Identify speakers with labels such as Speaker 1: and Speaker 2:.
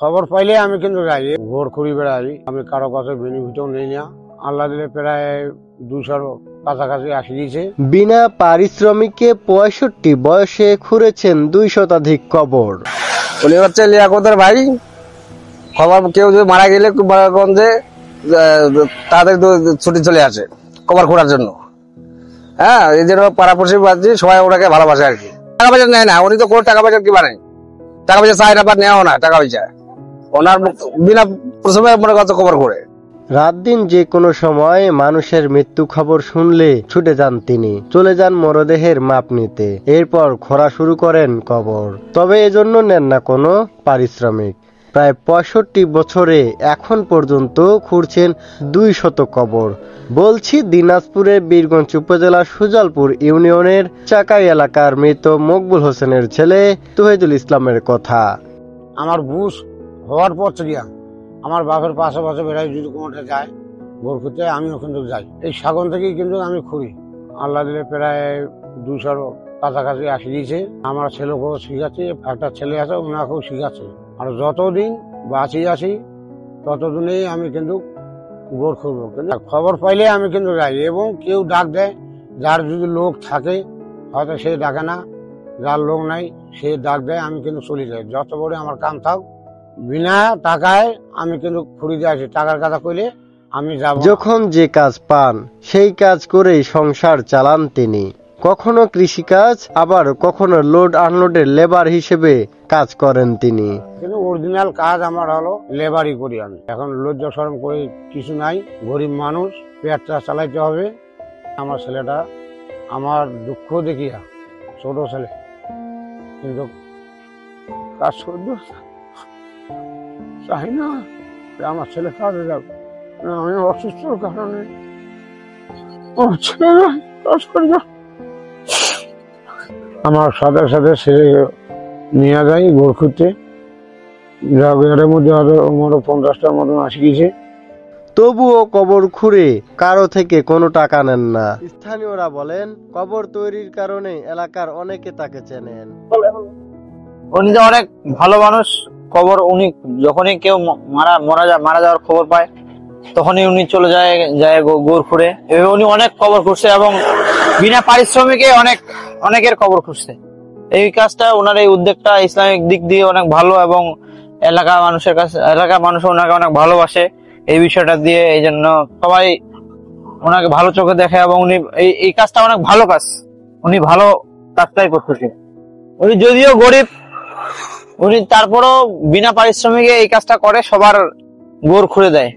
Speaker 1: খবর পাইলে আমি কিন্তু যাই, ভোর করি বেড়াই। আমি কারো কাছে বেনিফিটও নেই না। আল্লাহ দিলে প্রায় 200 কাছাকাছি আসি গেছে।
Speaker 2: বিনা পারিশ্রমিকে 65 বয়সে খুঁড়েছেন 2 শতাধিক কবর।
Speaker 3: উনি হচ্ছে লিয়াকতের ভাই। খবর কেউ যদি মারা গেলে গঞ্জে তাদের ছুটি চলে আসে কবর খোঁড়ার জন্য। হ্যাঁ, এই জন্য পাড়াপড়শি বাড়ছি সবাই ওনাকে ভালোবাসে আর কি। টাকা পয়সা নেয় না, উনি তো কোনো টাকা পয়সা কি বানায়, টাকা পয়সা চায় না বা নেওয়া না টাকা পয়সা। ওনার বিনা প্রথমে মনে করছে কবর করে।
Speaker 2: রাত দিন যে কোনো সময় মানুষের মৃত্যু খবর শুনলে ছুটে যান তিনি, চলে যান মরদেহের মাপ নিতে, এরপর খোঁড়া শুরু করেন কবর। তবে এজন্য নেন না কোনো পারিশ্রমিক। প্রায় 65 বছরে এখন পর্যন্ত খুঁড়ছেন 200 কবর। বলছি দিনাজপুরের বীরগঞ্জ উপজেলার সুজালপুর ইউনিয়নের চাকাই এলাকার মৃত মকবুল হোসেনের ছেলে তহিদুল ইসলামের কথা।
Speaker 1: আমার বুঝ হওয়ার পর থেকে আমার বাপের পাশে পাশে বেড়াই, যদি কোনোটা যায় ভোর করতে আমিও কিন্তু যাই। এই সাগন থেকেই কিন্তু আমি খুঁড়ি। আল্লাহ দিলে প্রায় 200 কাছাকাছি আসি গিয়েছে। আমার ছেলেকেও শিখাচ্ছি, একটা ছেলে আছে ওনাকেও শিখাচ্ছে। আর যতদিন বাঁচিয়ে আছি ততদিনেই আমি কিন্তু ভোর খুঁড়বো। কিন্তু খবর পাইলে আমি কিন্তু যাই, এবং কেউ ডাক দেয়, যার যদি লোক থাকে হয়তো সে ডাকে না, যার লোক নাই সে ডাক দেয়, আমি কিন্তু চলে যাই। যত বড় আমার কাম থাক, বিনা টাকায় আমি কিন্তু খুঁড়ি দিয়ে আসি। টাকার কথা কইলে আমি যাব।
Speaker 2: যখন যে কাজ পান সেই কাজ করেই সংসার চালান তিনি। কখনো কৃষিকাজ, আবার কখনো লোড আনলোডের লেবার হিসেবে কাজ করেন তিনি।
Speaker 1: কিন্তু অরিজিনাল কাজ আমার হলো লেবারই করি আমি। এখন লজ্জা শরম করে কিছু নাই, গরিব মানুষ, পেটটা চালাইতে হবে। আমার ছেলেটা আমার দুঃখ দেখিয়া, ছোট ছেলে, কিন্তু কাজ সহ্য চাই না আমার ছেলে কাজে যাবে। আমি অসুস্থর কারণে কাজ করি না। আমার সাথে সাথে ছেলে নিয়ে যাই ভোর খুঁজতে। এর মধ্যে আমারও 50টার মতন আসি গেছে।
Speaker 2: তবুও কবর খুঁড়ে কারো থেকে কোনো টাকা নেন না। স্থানীয়রা বলেন কবর তৈরির কারণে এলাকার অনেকে তাকে চেনেন।
Speaker 4: উনি তো অনেক ভালো মানুষ। খবর উনি যখনই কেউ মারা যাওয়ার খবর পায় তখনই উনি চলে যায় গোর খুঁড়ে। উনি অনেক কবর খুঁড়ছে এবং বিনা পারিশ্রমিকে অনেকের কবর খুঁড়ছে। এই কাজটা, ওনার এই উদ্যোগটা ইসলামিক দিক দিয়ে অনেক ভালো, এবং এলাকার মানুষ ওনাকে অনেক ভালোবাসে এই বিষয়টা দিয়ে। এই জন্য সবাই ওনাকে ভালো চোখে দেখে, এবং উনি এই কাজটা অনেক ভালো কাজ, উনি ভালো কাজটাই করতেছে। উনি যদিও গরিব, উনি তারপরও বিনা পারিশ্রমিকে এই কাজটা করে, সবার গোর খুঁড়ে দেয়।